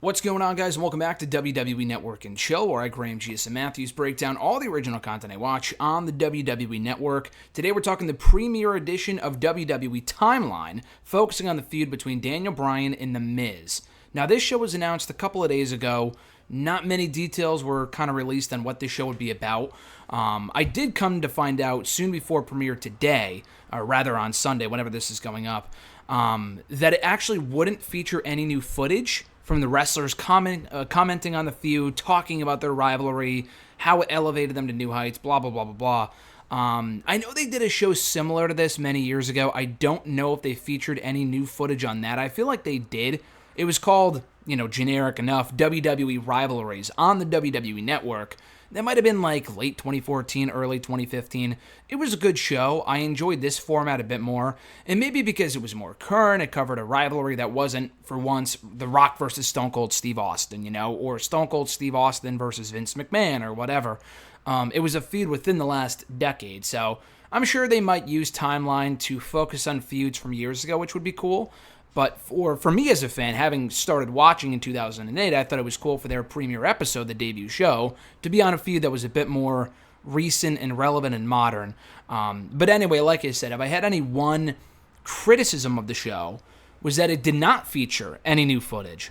What's going on, guys, and welcome back to WWE Network and Chill, where I, Graham G.S. and Matthews, break down all the original content I watch on the WWE Network. Today we're talking the premiere edition of WWE Timeline, focusing on the feud between Daniel Bryan and The Miz. Now, this show was announced a couple of days ago. Not many details were kind of released on what this show would be about. I did come to find out soon before premiere today, or rather on Sunday, whenever this is going up, that it actually wouldn't feature any new footage from the wrestlers commenting on the feud, talking about their rivalry, how it elevated them to new heights, blah, blah, blah, blah, blah. I know they did a show similar to this many years ago. I don't know if they featured any new footage on that. I feel like they did. It was called, generic enough, WWE Rivalries on the WWE Network. That might have been like late 2014, early 2015. It was a good show. I enjoyed this format a bit more. And maybe because it was more current, it covered a rivalry that wasn't, for once, The Rock versus Stone Cold Steve Austin, or Stone Cold Steve Austin versus Vince McMahon or whatever. It was a feud within the last decade. So I'm sure they might use Timeline to focus on feuds from years ago, which would be cool. But for me as a fan, having started watching in 2008, I thought it was cool for their premiere episode, the debut show, to be on a feud that was a bit more recent and relevant and modern. But anyway, like I said, if I had any one criticism of the show, was that it did not feature any new footage.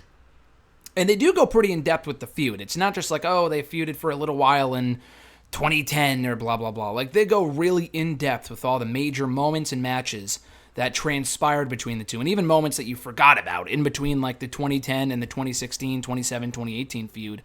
And they do go pretty in-depth with the feud. It's not just like, oh, they feuded for a little while in 2010 or blah, blah, blah. Like, they go really in-depth with all the major moments and matches that transpired between the two, and even moments that you forgot about in between, like the 2010 and the 2016, 2017, 2018 feud.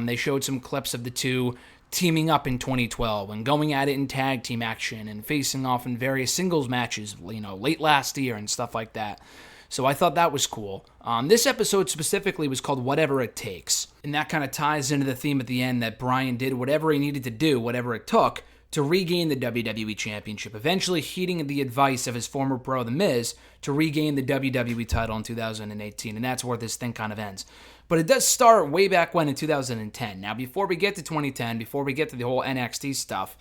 They showed some clips of the two teaming up in 2012 and going at it in tag team action and facing off in various singles matches, late last year and stuff like that. So I thought that was cool. This episode specifically was called Whatever It Takes, and that kind of ties into the theme at the end that Bryan did whatever he needed to do, whatever it took, to regain the WWE Championship, eventually heeding the advice of his former bro, The Miz, to regain the WWE title in 2018, and that's where this thing kind of ends. But it does start way back when in 2010. Now, before we get to 2010, before we get to the whole NXT stuff,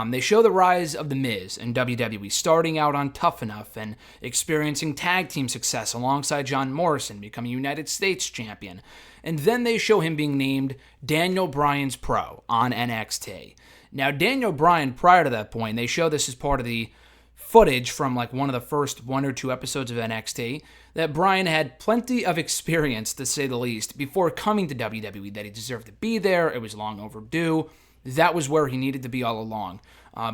they show the rise of The Miz and WWE, starting out on Tough Enough and experiencing tag team success alongside John Morrison, becoming United States champion. And then they show him being named Daniel Bryan's Pro on NXT. Now, Daniel Bryan, prior to that point, they show this as part of the footage from like one of the first one or two episodes of NXT, that Bryan had plenty of experience, to say the least, before coming to WWE, that he deserved to be there. It was long overdue. That was where he needed to be all along.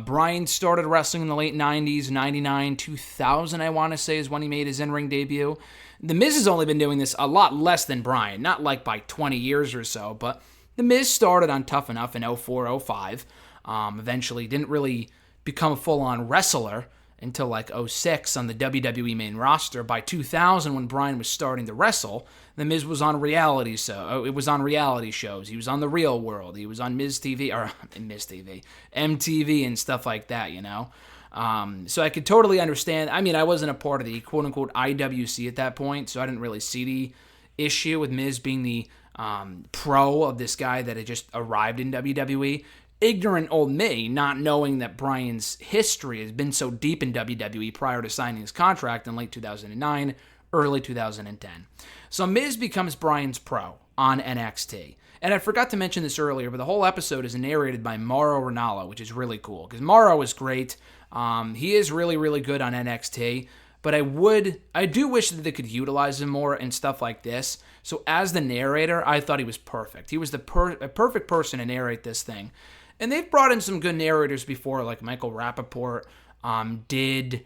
Bryan started wrestling in the late 90s, 99, 2000, I want to say, is when he made his in-ring debut. The Miz has only been doing this a lot less than Bryan, not like by 20 years or so, but The Miz started on Tough Enough in 04, 05. Eventually didn't really become a full-on wrestler until like 06 on the WWE main roster. By 2000, when Bryan was starting to wrestle, The Miz was on reality shows. He was on The Real World. He was on MTV and stuff like that, So I could totally understand. I mean, I wasn't a part of the quote-unquote IWC at that point, so I didn't really see the issue with Miz being the pro of this guy that had just arrived in WWE. Ignorant old me, not knowing that Bryan's history has been so deep in WWE prior to signing his contract in late 2009, early 2010. So Miz becomes Bryan's pro on NXT. And I forgot to mention this earlier, but the whole episode is narrated by Mauro Ronaldo, which is really cool, because Mauro is great. He is really, really good on NXT, but I do wish that they could utilize him more and stuff like this. So as the narrator, I thought he was perfect. He was a perfect person to narrate this thing. And they've brought in some good narrators before, like Michael Rappaport did,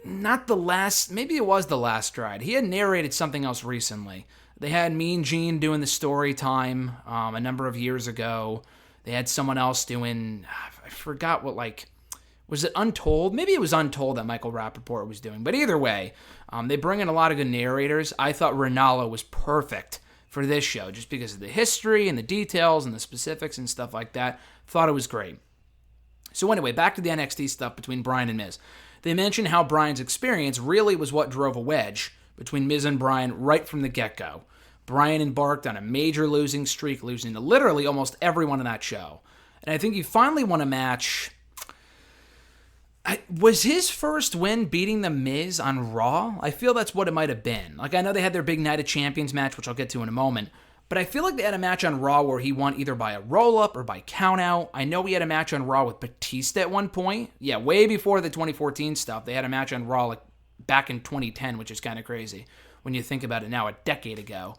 not the last, maybe it was The Last Ride. He had narrated something else recently. They had Mean Gene doing the story time a number of years ago. They had someone else doing, I forgot what, was it Untold? Maybe it was Untold that Michael Rappaport was doing. But either way, they bring in a lot of good narrators. I thought Ronaldo was perfect for this show, just because of the history and the details and the specifics and stuff like that. Thought it was great. So anyway, back to the NXT stuff between Bryan and Miz. They mentioned how Bryan's experience really was what drove a wedge between Miz and Bryan right from the get-go. Bryan embarked on a major losing streak, losing to literally almost everyone in that show. And I think he finally won a match Was his first win beating The Miz on Raw? I feel that's what it might have been. Like, I know they had their big Night of Champions match, which I'll get to in a moment, but I feel like they had a match on Raw where he won either by a roll-up or by count-out. I know he had a match on Raw with Batista at one point. Yeah, way before the 2014 stuff. They had a match on Raw like back in 2010, which is kind of crazy when you think about it now, a decade ago.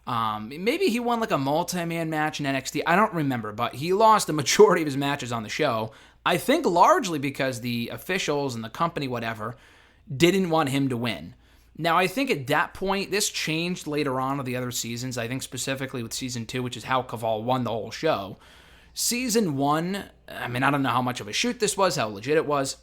Maybe he won like a multi-man match in NXT. I don't remember, but he lost the majority of his matches on the show. I think largely because the officials and the company, whatever, didn't want him to win. Now, I think at that point, this changed later on with the other seasons. I think specifically with Season 2, which is how Caval won the whole show. Season 1, I mean, I don't know how much of a shoot this was, how legit it was,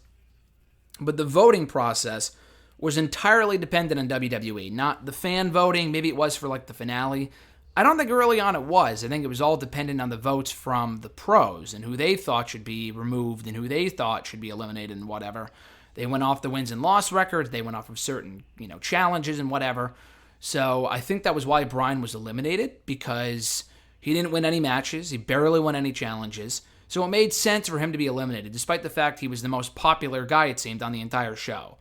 but the voting process was entirely dependent on WWE, not the fan voting. Maybe it was for like the finale. I don't think early on it was. I think it was all dependent on the votes from the pros and who they thought should be removed and who they thought should be eliminated and whatever. They went off the wins and loss records. They went off of certain, challenges and whatever. So I think that was why Bryan was eliminated, because he didn't win any matches. He barely won any challenges. So it made sense for him to be eliminated, despite the fact he was the most popular guy, it seemed, on the entire show.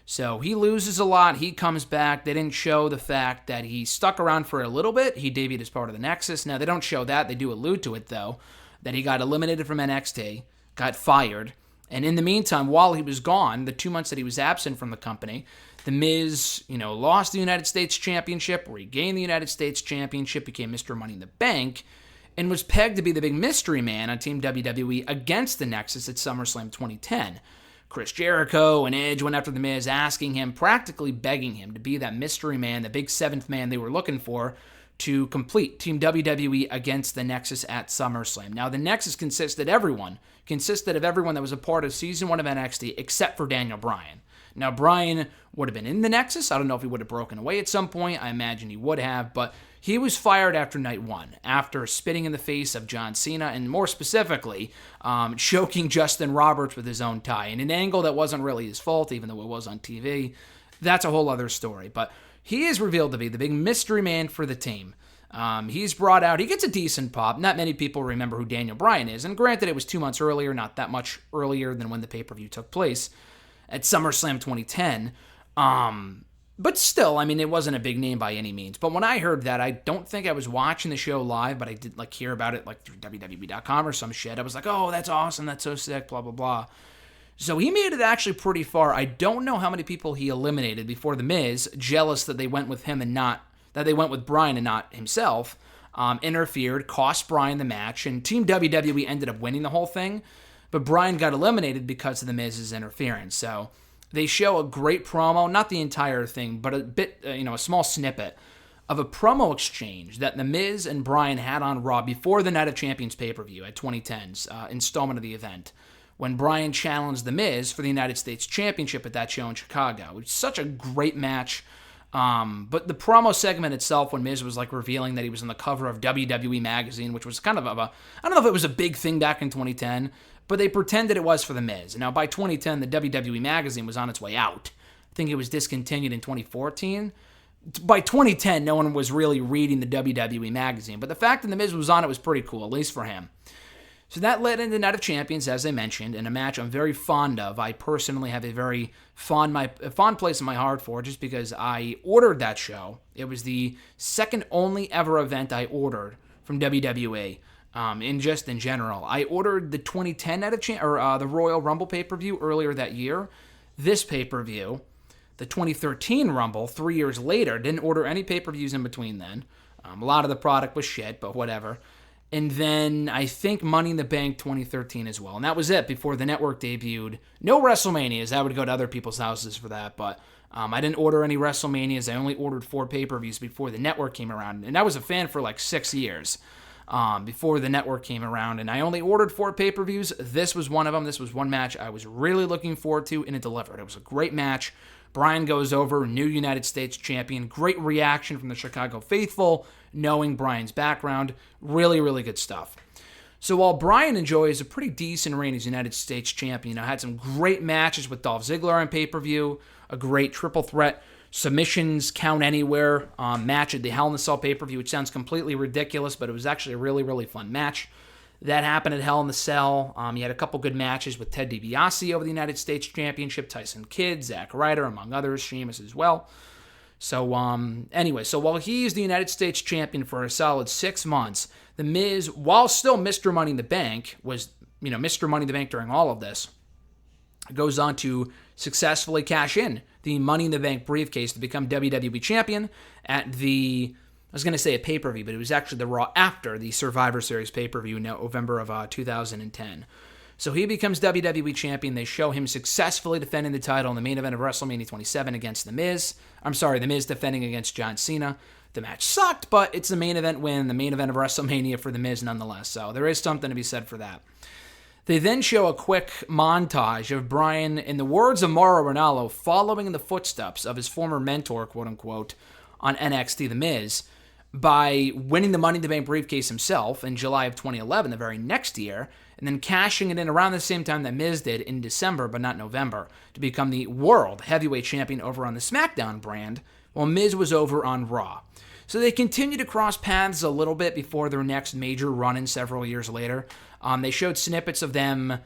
So he loses a lot. He comes back. They didn't show the fact that he stuck around for a little bit. He debuted as part of the Nexus. Now, they don't show that. They do allude to it, though, that he got eliminated from NXT, got fired. And in the meantime, while he was gone, the 2 months that he was absent from the company, The Miz, lost the United States Championship, regained the United States Championship, became Mr. Money in the Bank, and was pegged to be the big mystery man on Team WWE against the Nexus at SummerSlam 2010. Chris Jericho and Edge went after The Miz, asking him, practically begging him to be that mystery man, the big seventh man they were looking for to complete Team WWE against the Nexus at SummerSlam. Now, the Nexus consisted of everyone that was a part of Season 1 of NXT except for Daniel Bryan. Now, Bryan would have been in the Nexus. I don't know if he would have broken away at some point. I imagine he would have, but he was fired after night one, after spitting in the face of John Cena, and more specifically, choking Justin Roberts with his own tie, in an angle that wasn't really his fault, even though it was on TV. That's a whole other story, but he is revealed to be the big mystery man for the team. He's brought out, he gets a decent pop. Not many people remember who Daniel Bryan is, and granted it was 2 months earlier, not that much earlier than when the pay-per-view took place at SummerSlam 2010. But still, I mean, it wasn't a big name by any means. But when I heard that, I don't think I was watching the show live, but I did hear about it through WWE.com or some shit. I was like, oh, that's awesome, that's so sick, blah, blah, blah. So he made it actually pretty far. I don't know how many people he eliminated before The Miz, jealous that they went with him and not, that they went with Bryan and not himself, interfered, cost Bryan the match, and Team WWE ended up winning the whole thing. But Bryan got eliminated because of The Miz's interference. So they show a great promo, not the entire thing, but a bit, a small snippet of a promo exchange that The Miz and Bryan had on Raw before the Night of Champions pay-per-view at 2010's installment of the event, when Bryan challenged The Miz for the United States Championship at that show in Chicago. It was such a great match. But the promo segment itself, when Miz was revealing that he was on the cover of WWE Magazine, which was kind of I don't know if it was a big thing back in 2010, but they pretended it was for The Miz. Now, by 2010, the WWE Magazine was on its way out. I think it was discontinued in 2014. By 2010, no one was really reading the WWE Magazine, but the fact that The Miz was on it was pretty cool, at least for him. So that led into Night of Champions, as I mentioned, and a match I'm very fond of. I personally have a very fond place in my heart for, just because I ordered that show. It was the second only ever event I ordered from WWE. In general, I ordered the 2010 Night of the Royal Rumble pay-per-view earlier that year. This pay-per-view, the 2013 Rumble, 3 years later, didn't order any pay-per-views in between then. A lot of the product was shit, but whatever. And then I think Money in the Bank 2013 as well. And that was it before the network debuted. No WrestleManias. I would go to other people's houses for that. But I didn't order any WrestleManias. I only ordered 4 pay-per-views before the network came around. And I was a fan for 6 years before the network came around. And I only ordered 4 pay-per-views. This was one of them. This was one match I was really looking forward to, and it delivered. It was a great match. Bryan goes over, new United States champion. Great reaction from the Chicago faithful, knowing Bryan's background. Really, really good stuff. So while Bryan enjoys a pretty decent reign as United States champion, I had some great matches with Dolph Ziggler on pay-per-view, a great triple threat submissions count anywhere match at the Hell in a Cell pay-per-view, which sounds completely ridiculous, but it was actually a really, really fun match. That happened at Hell in the Cell. He had a couple good matches with Ted DiBiase over the United States Championship, Tyson Kidd, Zack Ryder, among others, Sheamus as well. So, anyway, so while he's the United States Champion for a solid 6 months, The Miz, while still Mr. Money in the Bank, was, Mr. Money in the Bank during all of this, goes on to successfully cash in the Money in the Bank briefcase to become WWE Champion at the, I was going to say a pay-per-view, but it was actually the Raw after the Survivor Series pay-per-view in November of 2010. So he becomes WWE Champion. They show him successfully defending the title in the main event of WrestleMania 27 against The Miz. The Miz defending against John Cena. The match sucked, but it's the main event win, the main event of WrestleMania for The Miz nonetheless. So there is something to be said for that. They then show a quick montage of Bryan, in the words of Mauro Ronaldo, following in the footsteps of his former mentor, quote-unquote, on NXT, The Miz, by winning the Money in the Bank briefcase himself in July of 2011, the very next year, and then cashing it in around the same time that Miz did in December, but not November, to become the World Heavyweight Champion over on the Smackdown brand, while Miz was over on Raw. So they continue to cross paths a little bit before their next major run-in several years later. They showed snippets of them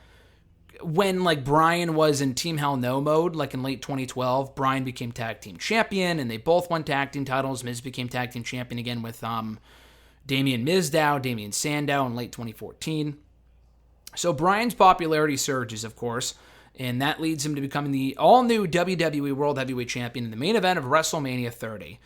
when, Bryan was in Team Hell No mode, in late 2012. Bryan became Tag Team Champion, and they both won Tag Team titles. Miz became Tag Team Champion again with Damien Sandow in late 2014. So Bryan's popularity surges, of course, and that leads him to becoming the all-new WWE World Heavyweight Champion in the main event of WrestleMania 30.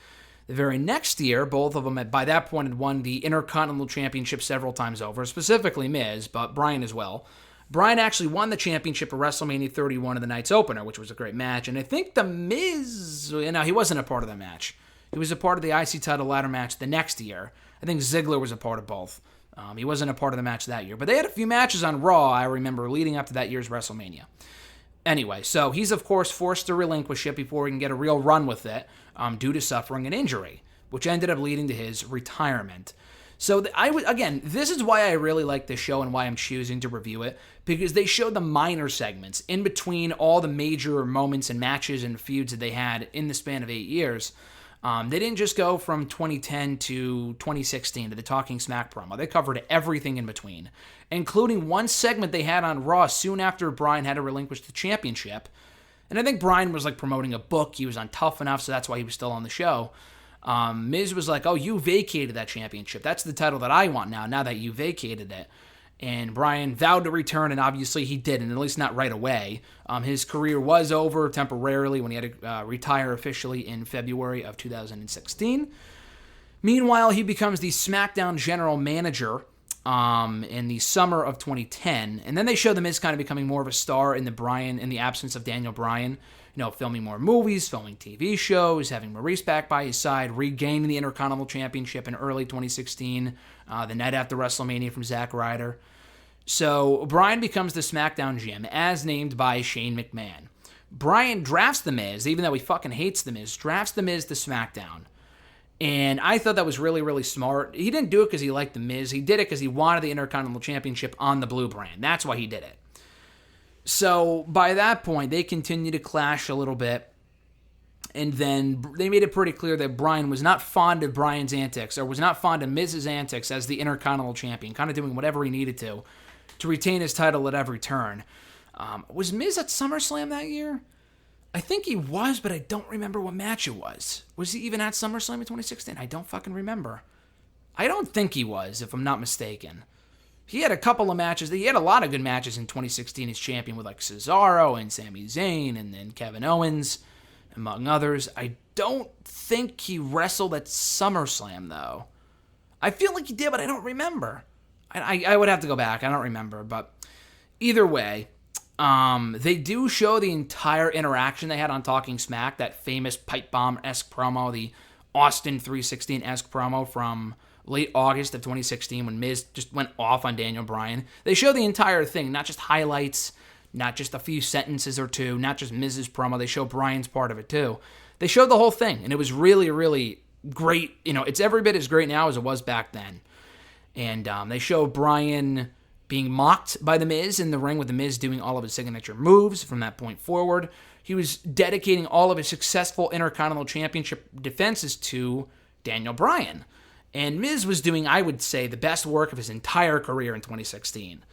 The very next year, both of them by that point had won the Intercontinental Championship several times over, specifically Miz, but Bryan as well. Bryan actually won the championship at WrestleMania 31 in the night's opener, which was a great match, and I think The Miz, he wasn't a part of that match. He was a part of the IC title ladder match the next year. I think Ziggler was a part of both. He wasn't a part of the match that year. But they had a few matches on Raw, I remember, leading up to that year's WrestleMania. Anyway, so he's, of course, forced to relinquish it before he can get a real run with it due to suffering an injury, which ended up leading to his retirement. So, this is why I really like this show and why I'm choosing to review it, because they show the minor segments in between all the major moments and matches and feuds that they had in the span of 8 years. They didn't just go from 2010 to 2016 to the Talking Smack promo. They covered everything in between, including one segment they had on Raw soon after Bryan had to relinquish the championship. And I think Bryan was promoting a book. He was on Tough Enough, so that's why he was still on the show. Miz was like, "Oh, you vacated that championship. That's the title that I want now that you vacated it." And Bryan vowed to return, and obviously he didn't, at least not right away. His career was over temporarily when he had to retire officially in February of 2016. Meanwhile, he becomes the SmackDown general manager in the summer of 2010. And then they show The Miz kind of becoming more of a star in the absence of Daniel Bryan. Filming more movies, filming TV shows, having Maurice back by his side, regaining the Intercontinental Championship in early 2016, the night after WrestleMania from Zack Ryder. So Bryan becomes the SmackDown GM, as named by Shane McMahon. Bryan drafts The Miz, even though he fucking hates The Miz, drafts The Miz to SmackDown. And I thought that was really, really smart. He didn't do it because he liked The Miz. He did it because he wanted the Intercontinental Championship on the blue brand. That's why he did it. So by that point, they continued to clash a little bit. And then they made it pretty clear that Bryan was not fond of Bryan's antics, or was not fond of Miz's antics as the Intercontinental Champion, kind of doing whatever he needed to retain his title at every turn. Was Miz at SummerSlam that year? I think he was, but I don't remember what match it was. Was he even at SummerSlam in 2016? I don't fucking remember. I don't think he was, if I'm not mistaken. He had a couple of matches. He had a lot of good matches in 2016 as champion with Cesaro and Sami Zayn and then Kevin Owens, among others. I don't think he wrestled at SummerSlam, though. I feel like he did, but I don't remember. I would have to go back. I don't remember. But either way, they do show the entire interaction they had on Talking Smack, that famous pipe bomb-esque promo, the Austin 316-esque promo from late August of 2016 when Miz just went off on Daniel Bryan. They show the entire thing, not just highlights, not just a few sentences or two, not just Miz's promo. They show Bryan's part of it too. They showed the whole thing, and it was really, really great. It's every bit as great now as it was back then. And they show Bryan being mocked by The Miz in the ring, with The Miz doing all of his signature moves from that point forward. He was dedicating all of his successful Intercontinental Championship defenses to Daniel Bryan. And Miz was doing, I would say, the best work of his entire career in 2016.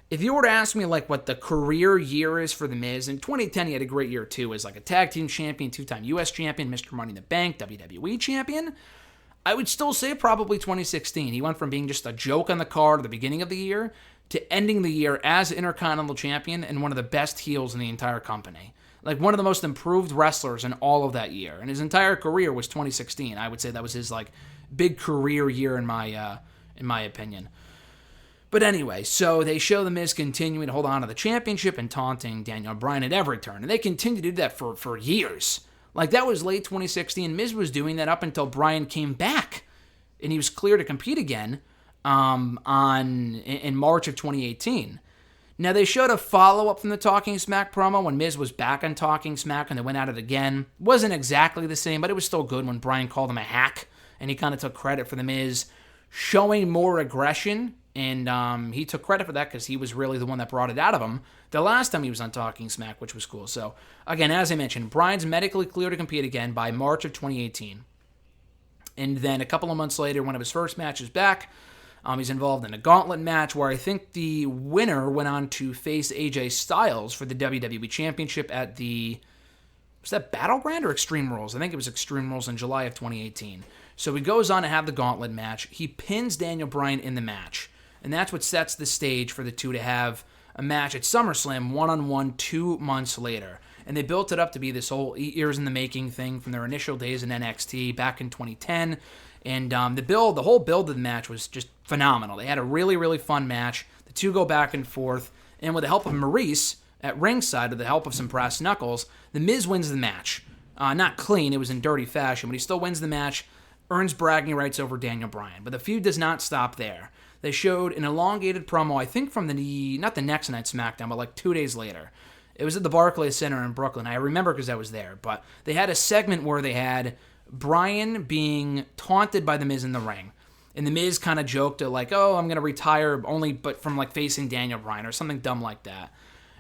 If you were to ask me like what the career year is for The Miz, in 2010 he had a great year too as like a tag team champion, 2-time US champion, Mr. Money in the Bank, WWE champion. I would still say probably 2016. He went from being just a joke on the card at the beginning of the year to ending the year as Intercontinental Champion and one of the best heels in the entire company. Like one of the most improved wrestlers in all of that year. And his entire career was 2016. I would say that was his like big career year in my opinion. But anyway, so they show The Miz continuing to hold on to the championship and taunting Daniel Bryan at every turn. And they continue to do that for years. Like, that was late 2016. Miz was doing that up until Bryan came back. And he was clear to compete again in March of 2018. Now, they showed a follow-up from the Talking Smack promo when Miz was back on Talking Smack and they went at it again. Wasn't exactly the same, but it was still good when Bryan called him a hack. And he kind of took credit for The Miz showing more aggression. And he took credit for that because he was really the one that brought it out of him the last time he was on Talking Smack, which was cool. So, again, as I mentioned, Bryan's medically clear to compete again by March of 2018. And then a couple of months later, one of his first matches back, he's involved in a gauntlet match where I think the winner went on to face AJ Styles for the WWE Championship at the... Was that Battleground or Extreme Rules? I think it was Extreme Rules in July of 2018. So he goes on to have the gauntlet match. He pins Daniel Bryan in the match. And that's what sets the stage for the two to have a match at SummerSlam one-on-one 2 months later. And they built it up to be this whole years in the making thing from their initial days in NXT back in 2010. And the whole build of the match was just phenomenal. They had a really, really fun match. The two go back and forth. And with the help of Maurice at ringside, with the help of some brass knuckles, The Miz wins the match. Not clean, it was in dirty fashion, but he still wins the match, earns bragging rights over Daniel Bryan. But the feud does not stop there. They showed an elongated promo, I think from not the next night Smackdown, but like 2 days later. It was at the Barclays Center in Brooklyn. I remember because I was there. But they had a segment where they had Bryan being taunted by The Miz in the ring. And The Miz kind of joked like, oh, I'm going to retire but from like facing Daniel Bryan or something dumb like that.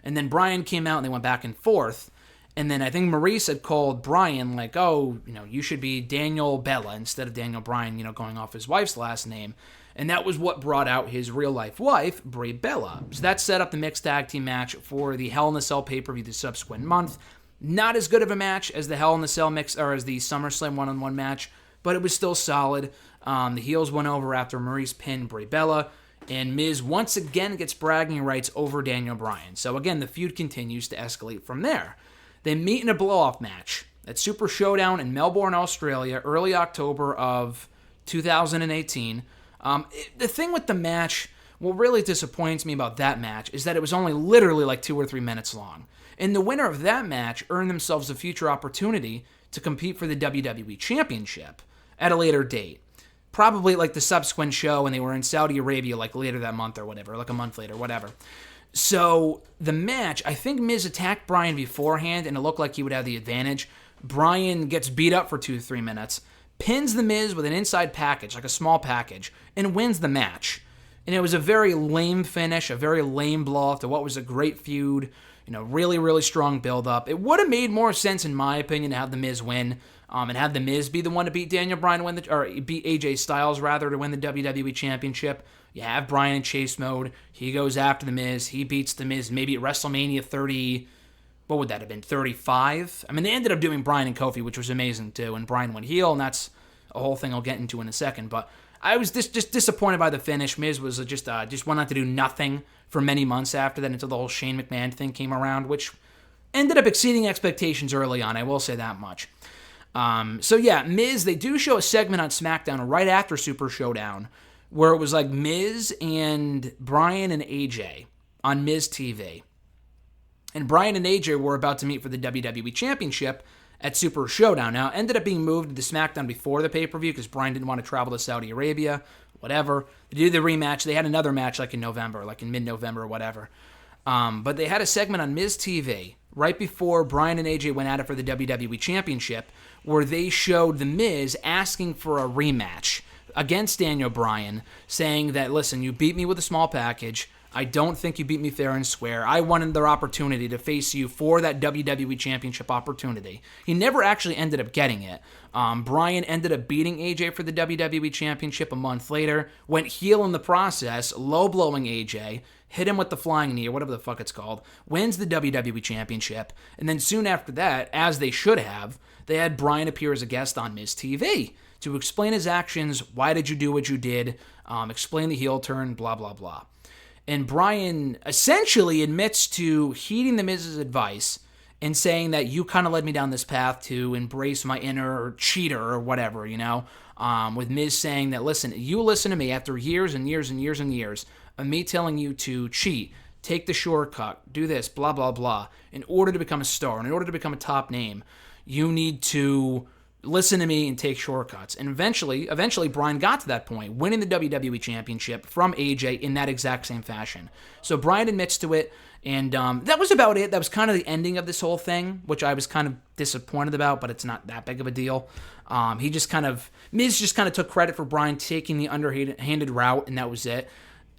And then Bryan came out and they went back and forth. And then I think Maurice had called Bryan like, oh, you should be Daniel Bella instead of Daniel Bryan, going off his wife's last name. And that was what brought out his real-life wife, Brie Bella. So that set up the mixed tag team match for the Hell in a Cell pay-per-view the subsequent month. Not as good of a match as the Hell in a Cell or as the SummerSlam one-on-one match, but it was still solid. The heels went over after Maurice pinned Brie Bella, and Miz once again gets bragging rights over Daniel Bryan. So again, the feud continues to escalate from there. They meet in a blow-off match at Super Showdown in Melbourne, Australia, early October of 2018. The thing with the match, what really disappoints me about that match is that it was only literally like 2 or 3 minutes long. And the winner of that match earned themselves a future opportunity to compete for the WWE Championship at a later date. Probably like the subsequent show when they were in Saudi Arabia like later that month or whatever, like a month later, whatever. So the match, I think Miz attacked Bryan beforehand and it looked like he would have the advantage. Bryan gets beat up for 2 to 3 minutes. Pins The Miz with an inside package, like a small package, and wins the match. And it was a very lame finish, a very lame blow-off to what was a great feud, really, really strong build-up. It would have made more sense, in my opinion, to have The Miz win, and have The Miz be the one to beat Daniel Bryan, or beat AJ Styles, rather, to win the WWE Championship. You have Bryan in chase mode. He goes after The Miz. He beats The Miz maybe at WrestleMania 30... What would that have been, 35? I mean, they ended up doing Bryan and Kofi, which was amazing, too, and Bryan went heel, and that's a whole thing I'll get into in a second, but I was just disappointed by the finish. Miz was just went on to do nothing for many months after that until the whole Shane McMahon thing came around, which ended up exceeding expectations early on, I will say that much. So yeah, Miz, they do show a segment on SmackDown right after Super Showdown, where it was like Miz and Bryan and AJ on Miz TV. And Bryan and AJ were about to meet for the WWE Championship at Super Showdown. Now, it ended up being moved to SmackDown before the pay-per-view because Bryan didn't want to travel to Saudi Arabia, whatever. They did the rematch. They had another match like in November, like in mid-November or whatever. But they had a segment on Miz TV right before Bryan and AJ went at it for the WWE Championship where they showed The Miz asking for a rematch against Daniel Bryan, saying that, listen, you beat me with a small package. I don't think you beat me fair and square. I wanted their opportunity to face you for that WWE Championship opportunity. He never actually ended up getting it. Bryan ended up beating AJ for the WWE Championship a month later, went heel in the process, low-blowing AJ, hit him with the flying knee or whatever the fuck it's called, wins the WWE Championship, and then soon after that, as they should have, they had Bryan appear as a guest on Miz TV to explain his actions, why did you do what you did, explain the heel turn, blah, blah, blah. And Bryan essentially admits to heeding the Miz's advice and saying that you kind of led me down this path to embrace my inner cheater or whatever, with Miz saying that, listen, you listen to me after years and years and years and years of me telling you to cheat, take the shortcut, do this, blah, blah, blah, in order to become a star, in order to become a top name, you need to listen to me and take shortcuts. And eventually Bryan got to that point, winning the WWE Championship from AJ in that exact same fashion. So Bryan admits to it, and that was about it. That was kind of the ending of this whole thing, which I was kind of disappointed about, but it's not that big of a deal. Miz just kind of took credit for Bryan taking the underhanded route, and that was it.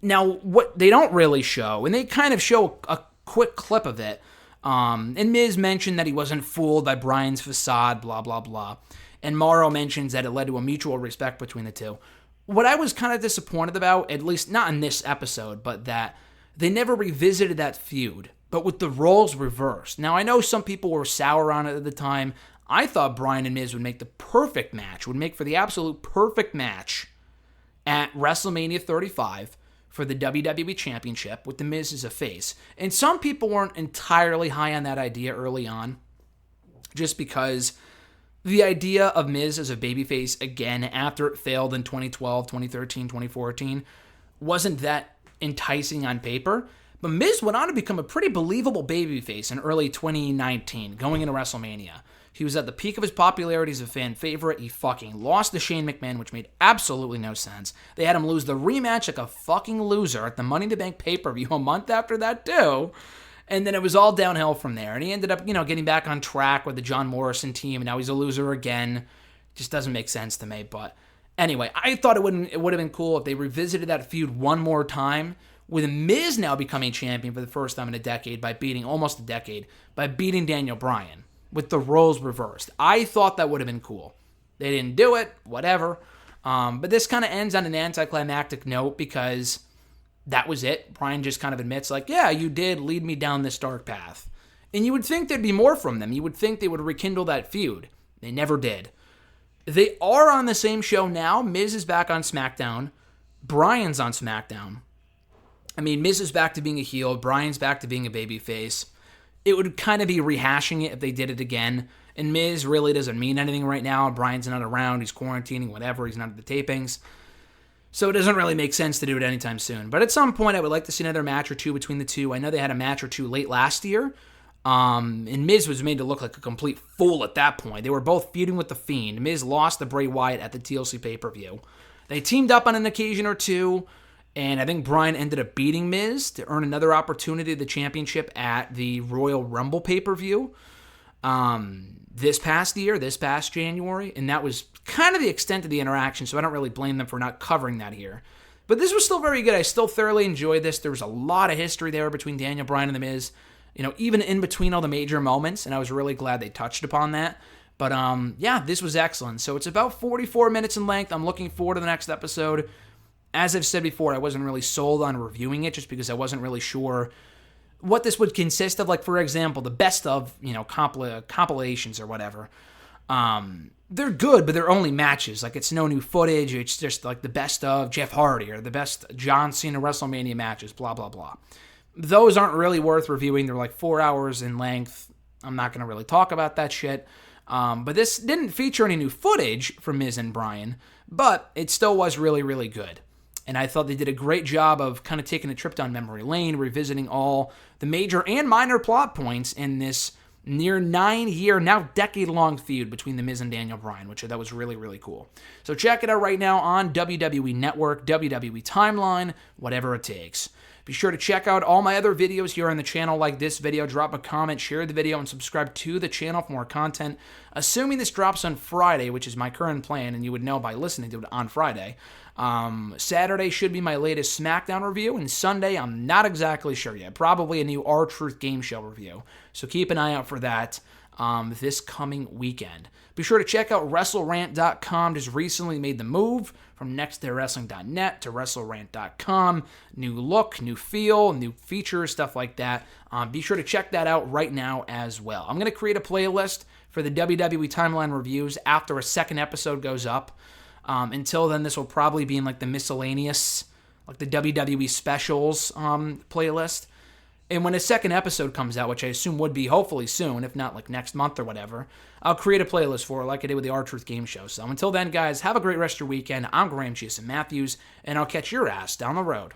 Now, what they don't really show, and they kind of show a quick clip of it, and Miz mentioned that he wasn't fooled by Bryan's facade, blah, blah, blah. And Mauro mentions that it led to a mutual respect between the two. What I was kind of disappointed about, at least not in this episode, but that they never revisited that feud, but with the roles reversed. Now, I know some people were sour on it at the time. I thought Bryan and Miz would make the perfect match, would make for the absolute perfect match at WrestleMania 35 for the WWE Championship with the Miz as a face. And some people weren't entirely high on that idea early on, just because the idea of Miz as a babyface again after it failed in 2012, 2013, 2014 wasn't that enticing on paper. But Miz went on to become a pretty believable babyface in early 2019, going into WrestleMania. He was at the peak of his popularity as a fan favorite. He fucking lost to Shane McMahon, which made absolutely no sense. They had him lose the rematch like a fucking loser at the Money in the Bank pay-per-view a month after that, too. And then it was all downhill from there. And he ended up, getting back on track with the John Morrison team, and now he's a loser again. Just doesn't make sense to me. But anyway, I thought it would have been cool if they revisited that feud one more time, with Miz now becoming champion for the first time in almost a decade, by beating Daniel Bryan, with the roles reversed. I thought that would have been cool. They didn't do it, whatever. But this kind of ends on an anticlimactic note because that was it. Bryan just kind of admits, like, yeah, you did lead me down this dark path. And you would think there'd be more from them. You would think they would rekindle that feud. They never did. They are on the same show now. Miz is back on Smackdown. Bryan's on Smackdown. I mean, Miz is back to being a heel. Bryan's back to being a babyface. It would kind of be rehashing it if they did it again. And Miz really doesn't mean anything right now. Bryan's not around. He's quarantining, whatever. He's not at the tapings. So it doesn't really make sense to do it anytime soon. But at some point, I would like to see another match or two between the two. I know they had a match or two late last year. And Miz was made to look like a complete fool at that point. They were both feuding with The Fiend. Miz lost to Bray Wyatt at the TLC pay-per-view. They teamed up on an occasion or two. And I think Bryan ended up beating Miz to earn another opportunity at the championship at the Royal Rumble pay-per-view this past January. And that was kind of the extent of the interaction, so I don't really blame them for not covering that here. But this was still very good. I still thoroughly enjoyed this. There was a lot of history there between Daniel Bryan and The Miz, even in between all the major moments, and I was really glad they touched upon that. But yeah, this was excellent. So it's about 44 minutes in length. I'm looking forward to the next episode. As I've said before, I wasn't really sold on reviewing it just because I wasn't really sure what this would consist of. Like, for example, the best of, compilations or whatever. They're good, but they're only matches. Like, it's no new footage. It's just like the best of Jeff Hardy or the best John Cena WrestleMania matches, blah, blah, blah. Those aren't really worth reviewing. They're like 4 hours in length. I'm not going to really talk about that shit. But this didn't feature any new footage from Miz and Bryan, but it still was really, really good. And I thought they did a great job of kind of taking a trip down memory lane, revisiting all the major and minor plot points in this near 9-year, now decade-long feud between The Miz and Daniel Bryan, which I thought was really, really cool. So check it out right now on WWE Network, WWE Timeline, whatever it takes. Be sure to check out all my other videos here on the channel like this video. Drop a comment, share the video, and subscribe to the channel for more content. Assuming this drops on Friday, which is my current plan, and you would know by listening to it on Friday. Saturday should be my latest Smackdown review, and Sunday I'm not exactly sure yet. Probably a new R-Truth game show review. So keep an eye out for that this coming weekend. Be sure to check out WrestleRant.com. Just recently made the move from nextdaywrestling.net to WrestleRant.com. New look, new feel, new features, stuff like that. Be sure to check that out right now as well. I'm going to create a playlist for the WWE Timeline reviews after a second episode goes up. Until then, this will probably be in like the miscellaneous, like the WWE specials playlist. And when a second episode comes out, which I assume would be hopefully soon, if not like next month or whatever, I'll create a playlist for it like I did with the R-Truth game show. So until then, guys, have a great rest of your weekend. I'm Graham Jason Matthews, and I'll catch your ass down the road.